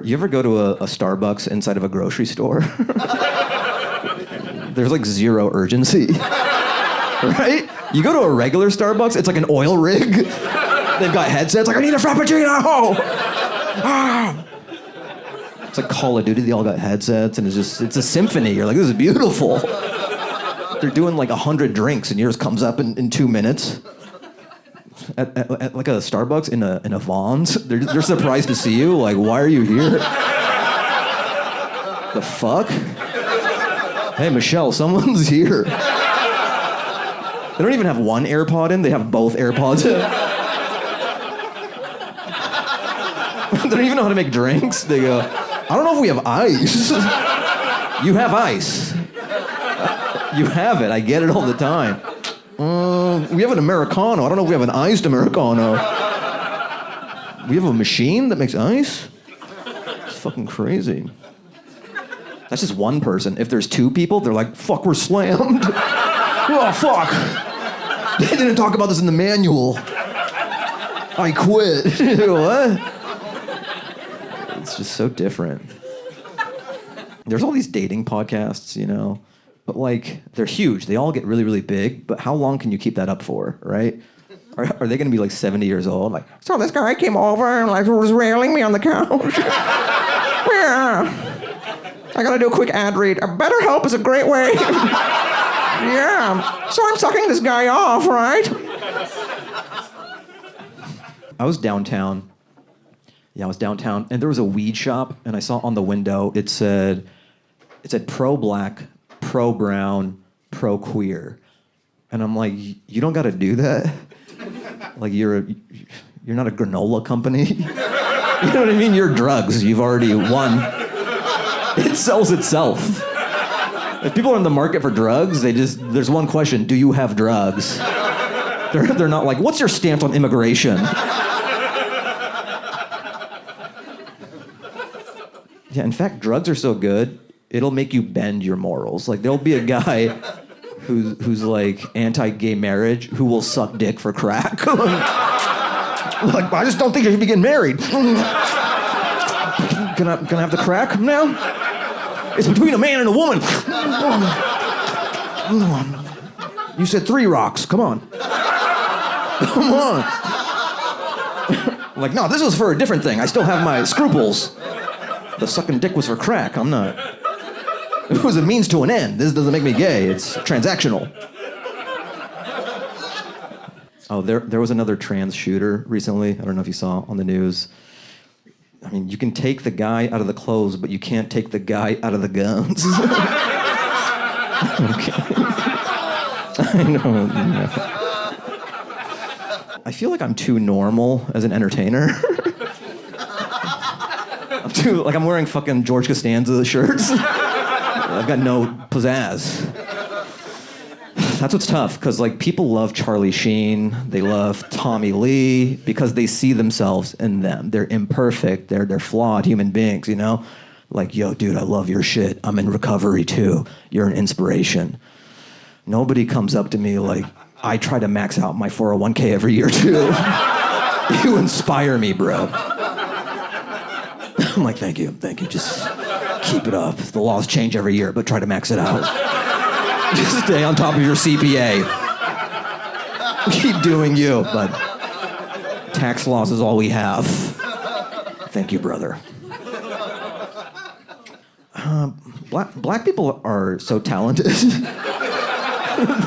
You ever go to a Starbucks inside of a grocery store? There's like zero urgency, right? You go to a regular Starbucks, it's like an oil rig. They've got headsets like, I need a Frappuccino! Ah! It's like Call of Duty, they all got headsets, and it's a symphony. You're like, this is beautiful. They're doing like 100 drinks, and yours comes up in 2 minutes. At like a Starbucks in a Vons, they're surprised to see you. Like, why are you here? The fuck? Hey, Michelle, someone's here. They don't even have one AirPod in, they have both AirPods in. They don't even know how to make drinks. They go, I don't know if we have ice. You have ice. You have it, I get it all the time. We have an Americano. I don't know if we have an iced Americano. We have a machine that makes ice? It's fucking crazy. That's just one person. If there's two people, they're like, fuck, we're slammed. Oh, fuck. They didn't talk about this in the manual. I quit. What? It's just so different. There's all these dating podcasts, you know? But like, they're huge. They all get really, really big. But how long can you keep that up for, right? Are they gonna be like 70 years old? Like, so this guy came over and like was railing me on the couch. Yeah. I gotta do a quick ad read. BetterHelp is a great way. Yeah. So I'm sucking this guy off, right? I was downtown. Yeah, I was downtown, and there was a weed shop, and I saw on the window, it said pro-black, pro-brown, pro-queer. And I'm like, you don't gotta do that. Like, you're not a granola company. You know what I mean? You're drugs. You've already won. It sells itself. If people are in the market for drugs, there's one question: do you have drugs? They're not like, what's your stance on immigration? Yeah, in fact, drugs are so good, it'll make you bend your morals. Like, there'll be a guy who's like anti-gay marriage who will suck dick for crack. Like, I just don't think you should be getting married. Can I have the crack now? It's between a man and a woman. You said 3 rocks. Come on. Come on. Like, no, this was for a different thing. I still have my scruples. The sucking dick was for crack. I'm not. It was a means to an end. This doesn't make me gay. It's transactional. Oh, there was another trans shooter recently. I don't know if you saw on the news. I mean, you can take the guy out of the clothes, but you can't take the guy out of the guns. Okay. I know. I feel like I'm too normal as an entertainer. I'm wearing fucking George Costanza shirts. I've got no pizzazz. That's what's tough, because like people love Charlie Sheen, they love Tommy Lee, because they see themselves in them. They're imperfect, they're flawed human beings, you know? Like, yo, dude, I love your shit. I'm in recovery too. You're an inspiration. Nobody comes up to me like, I try to max out my 401k every year too. You inspire me, bro. I'm like, thank you. Just keep it up. The laws change every year, but try to max it out. Just stay on top of your CPA. Keep doing you, but tax laws is all we have. Thank you, brother. Black people are so talented.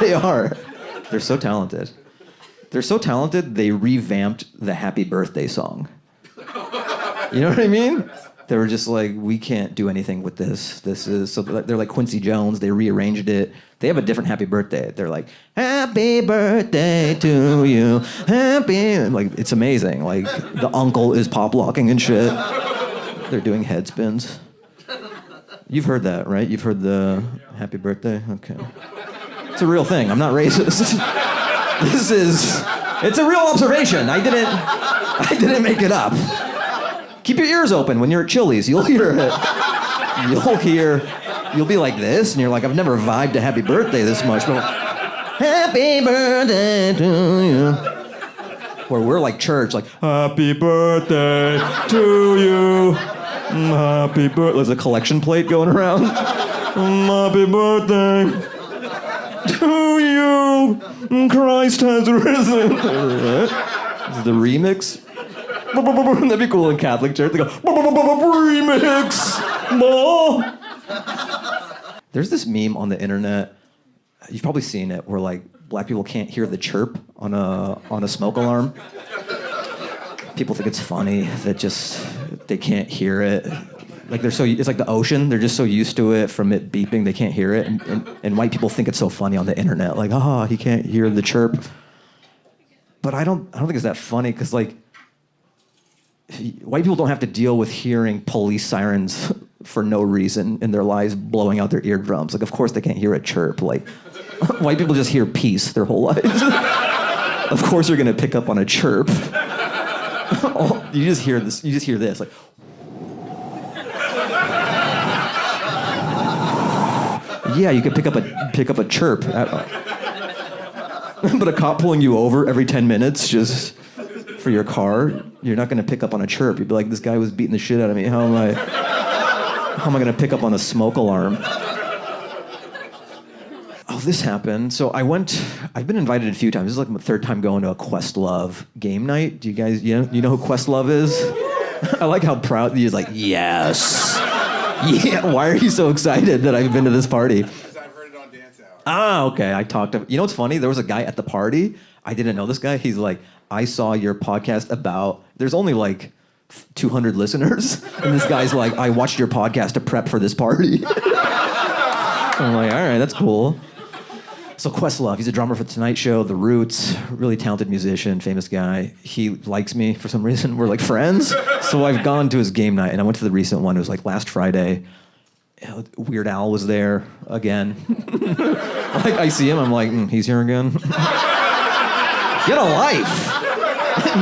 They are. They're so talented. They're so talented, they revamped the Happy Birthday song. You know what I mean? They were just like, we can't do anything with this. So they're like Quincy Jones. They rearranged it. They have a different Happy Birthday. They're like, happy birthday to you. Happy. Like, it's amazing. Like, the uncle is pop locking and shit. They're doing head spins. You've heard that, right? You've heard the Happy Birthday? Okay. It's a real thing. I'm not racist. It's a real observation. I didn't make it up. Keep your ears open when you're at Chili's. You'll hear it. You'll be like this, and you're like, I've never vibed to Happy Birthday this much. But happy birthday to you. Where we're like church, like, happy birthday to you. Happy birthday. There's a collection plate going around. Happy birthday to you. Christ has risen. This is the remix. That'd be cool in Catholic church. They go, remix. There's this meme on the internet. You've probably seen it where like black people can't hear the chirp on a smoke alarm. People think it's funny that just they can't hear it. Like it's like the ocean. They're just so used to it from it beeping, they can't hear it. And white people think it's so funny on the internet. Like, he can't hear the chirp. But I don't think it's that funny because like white people don't have to deal with hearing police sirens for no reason in their lives blowing out their eardrums. Like, of course they can't hear a chirp. Like, white people just hear peace their whole lives. Of course you're gonna pick up on a chirp. You just hear this. You just hear this. Like, yeah, you could pick up a chirp. But a cop pulling you over every 10 minutes just for your car, you're not gonna pick up on a chirp. You'd be like, this guy was beating the shit out of me. How am I gonna pick up on a smoke alarm? Oh, this happened. So I've been invited a few times. This is like my third time going to a Questlove game night. Do you guys, you know who Questlove is? I like how proud he's like, yes. Yeah, why are you so excited that I've been to this party? Because I've heard it on Dance Hour. Okay. You know what's funny? There was a guy at the party. I didn't know this guy. He's like, I saw your podcast about, there's only like 200 listeners. And this guy's like, I watched your podcast to prep for this party. I'm like, all right, that's cool. So Questlove, he's a drummer for The Tonight Show, The Roots, really talented musician, famous guy. He likes me for some reason. We're like friends. So I've gone to his game night, and I went to the recent one. It was like last Friday. Weird Al was there again. Like I see him, I'm like, he's here again. Get a life.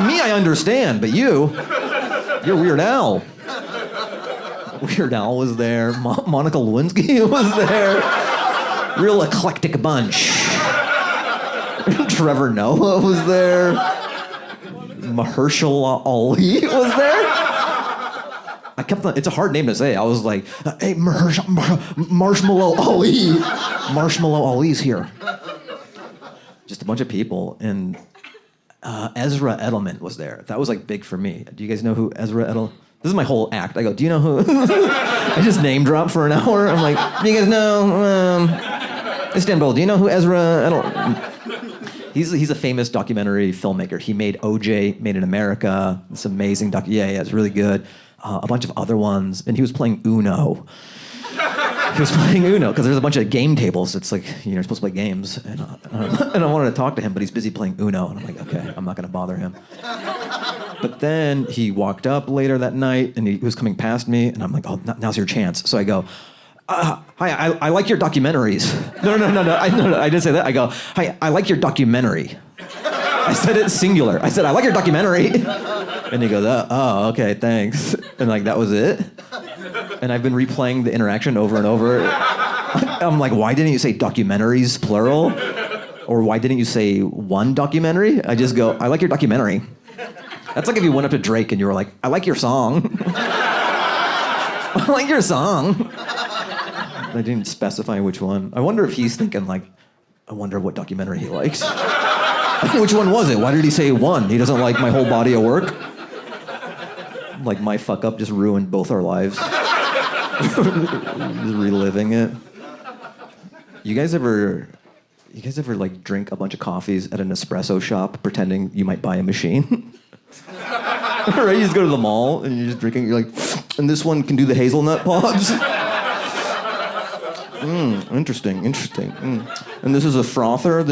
Me, I understand, but you're Weird Al. Weird Al was there. Monica Lewinsky was there. Real eclectic bunch. Trevor Noah was there. Mahershala Ali was there. It's a hard name to say. I was like, hey, Marshmallow Ali. Marshmallow Ali's here. Just a bunch of people. And Ezra Edelman was there. That was like big for me. Do you guys know who Ezra Edelman? This is my whole act. I go, do you know who? I just name drop for an hour. I'm like, do you guys know? Istanbul, do you know who Ezra Edelman? He's a famous documentary filmmaker. He made OJ, Made in America. This amazing Yeah, it's really good. A bunch of other ones. And he was playing Uno. He was playing Uno because there's a bunch of game tables. It's like, you're supposed to play games. And I wanted to talk to him, but he's busy playing Uno. And I'm like, okay, I'm not going to bother him. But then he walked up later that night, and he was coming past me, and I'm like, oh, now's your chance. So I go, hi, I like your documentaries. No, I didn't say that. I go, hi, I like your documentary. I said it singular. I said, I like your documentary. And he goes, oh, okay, thanks. And like, that was it. And I've been replaying the interaction over and over. I'm like, why didn't you say documentaries, plural? Or why didn't you say one documentary? I just go, I like your documentary. That's like if you went up to Drake and you were like, I like your song. I like your song. I didn't specify which one. I wonder if he's thinking like, I wonder what documentary he likes. Which one was it? Why did he say one? He doesn't like my whole body of work? Like my fuck up just ruined both our lives. Just reliving it. You guys ever like drink a bunch of coffees at an Nespresso shop pretending you might buy a machine? Right? You just go to the mall and you're just drinking, you're like, and this one can do the hazelnut pods? Interesting. And this is a frother?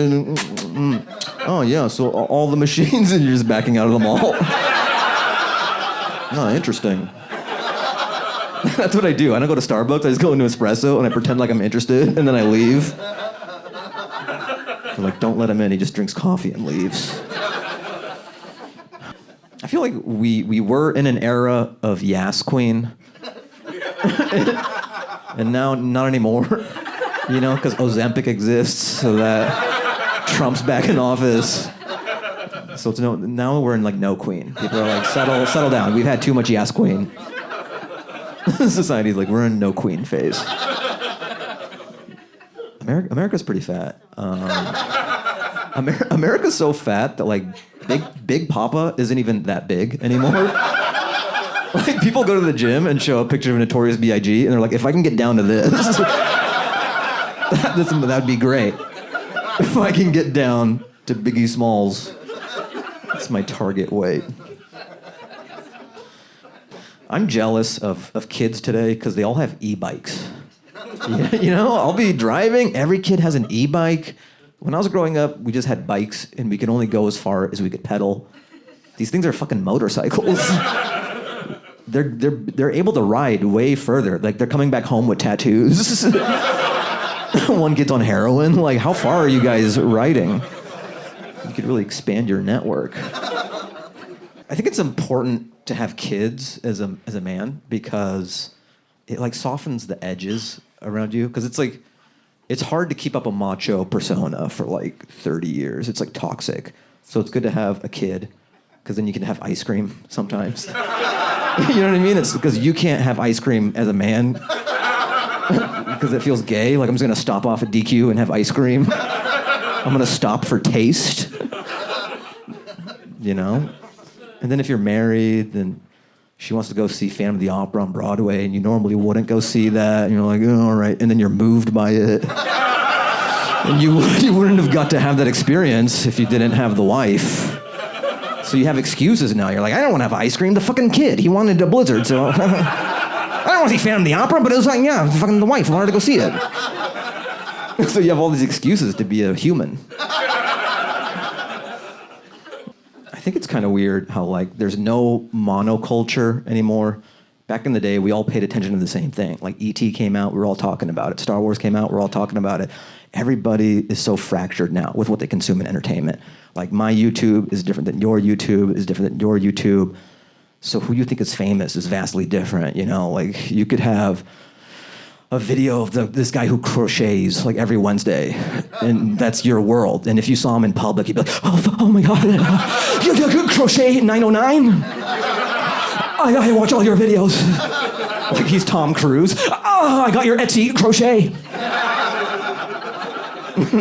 Oh yeah, so all the machines and you're just backing out of the mall. Oh, interesting. That's what I do. I don't go to Starbucks, I just go into Espresso and I pretend like I'm interested and then I leave. They're like, don't let him in, he just drinks coffee and leaves. I feel like we were in an era of Yas Queen. And now, not anymore. You know, because Ozempic exists, so that Trump's back in office. So it's now we're in like no queen. People are like, settle down. We've had too much Yas Queen. Society's like, we're in no queen phase. America's pretty fat. America's so fat that like Big Papa isn't even that big anymore. Like people go to the gym and show a picture of Notorious B.I.G. and they're like, if I can get down to this, that'd be great. If I can get down to Biggie Smalls, that's my target weight. I'm jealous of kids today because they all have e-bikes. Yeah, you know, I'll be driving, every kid has an e-bike. When I was growing up, we just had bikes and we could only go as far as we could pedal. These things are fucking motorcycles. They're able to ride way further. Like they're coming back home with tattoos. One kid's on heroin. Like, how far are you guys riding? You could really expand your network. I think it's important to have kids as a man because it like softens the edges around you. Because it's like, it's hard to keep up a macho persona for like 30 years. It's like toxic. So it's good to have a kid because then you can have ice cream sometimes. You know what I mean? It's because you can't have ice cream as a man because it feels gay. Like I'm just gonna stop off at DQ and have ice cream. I'm gonna stop for taste. You know? And then if you're married, then she wants to go see Phantom of the Opera on Broadway and you normally wouldn't go see that. And you're like, oh, all right. And then you're moved by it. And you wouldn't have got to have that experience if you didn't have the wife. So you have excuses now. You're like, I don't want to have ice cream. The fucking kid, he wanted a Blizzard, so I don't want to see Phantom of the Opera, but it was like, yeah, fucking the wife wanted to go see it. So you have all these excuses to be a human. I think it's kind of weird how like there's no monoculture anymore. Back in the day, we all paid attention to the same thing. Like E.T. came out, we were all talking about it. Star Wars came out, we're all talking about it. Everybody is so fractured now with what they consume in entertainment. Like my YouTube is different than your YouTube, is different than your YouTube. So who you think is famous is vastly different, you know? Like you could have a video of this guy who crochets like every Wednesday, and that's your world. And if you saw him in public, you'd be like, oh my God, you crochet 909? I watch all your videos. Like he's Tom Cruise. Oh, I got your Etsy crochet.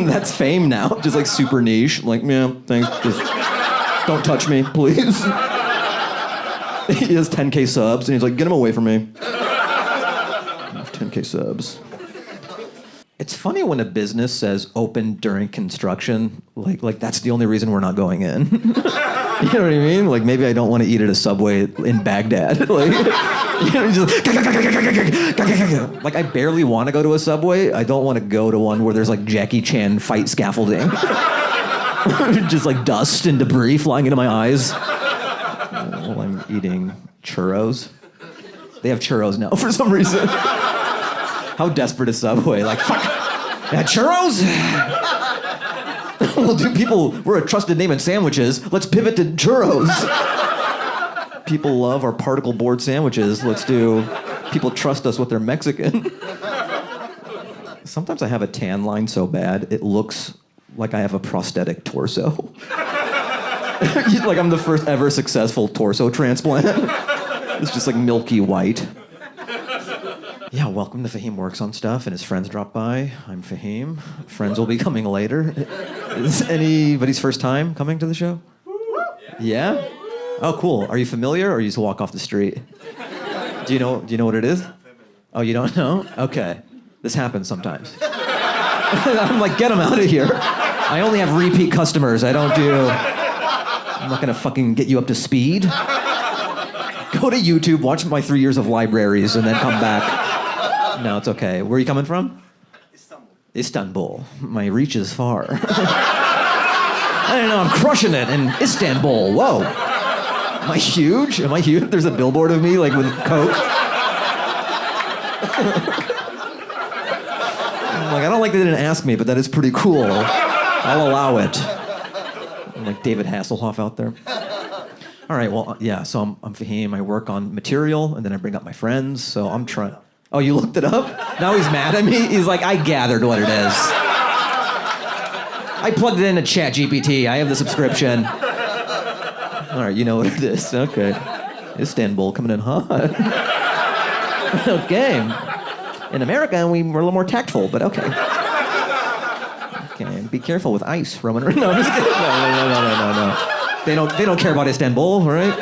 That's fame now, just like super niche. Like, yeah, thanks. Just don't touch me, please. He has 10K subs, and he's like, get him away from me. 10K subs. It's funny when a business says open during construction, like that's the only reason we're not going in. You know what I mean? Like maybe I don't want to eat at a Subway in Baghdad. Like, you know, just like I barely want to go to a Subway. I don't want to go to one where there's like Jackie Chan fight scaffolding. Just like dust and debris flying into my eyes while I'm eating churros. They have churros now for some reason. How desperate is Subway? Like, fuck, yeah, churros? Well, dude, we're a trusted name in sandwiches. Let's pivot to churros. People love our particle board sandwiches. People trust us with their Mexican. Sometimes I have a tan line so bad, it looks like I have a prosthetic torso. Like I'm the first ever successful torso transplant. It's just like milky white. Yeah, welcome to Fahim Works on Stuff, and his friends drop by. I'm Fahim. Friends will be coming later. Is anybody's first time coming to the show? Yeah? Oh, cool. Are you familiar, or you just walk off the street? Do you know what it is? Oh, you don't know? Okay. This happens sometimes. I'm like, get them out of here. I only have repeat customers. I'm not gonna fucking get you up to speed. Go to YouTube, watch my 3 years of libraries, and then come back. No, it's okay. Where are you coming from? Istanbul. My reach is far. I don't know, I'm crushing it in Istanbul. Whoa. Am I huge? There's a billboard of me, like, with Coke. I'm like, I don't like they didn't ask me, but that is pretty cool. I'll allow it. I'm like David Hasselhoff out there. All right, well, yeah, so I'm Fahim. I work on material, and then I bring up my friends, so I'm trying... Oh, you looked it up? Now he's mad at me? He's like, I gathered what it is. I plugged it into ChatGPT. I have the subscription. All right, you know what it is. Okay. Istanbul coming in hot. Okay. In America, we're a little more tactful, but okay. Okay, be careful with ice, Roman. No, I'm just kidding. No. They don't care about Istanbul, all right?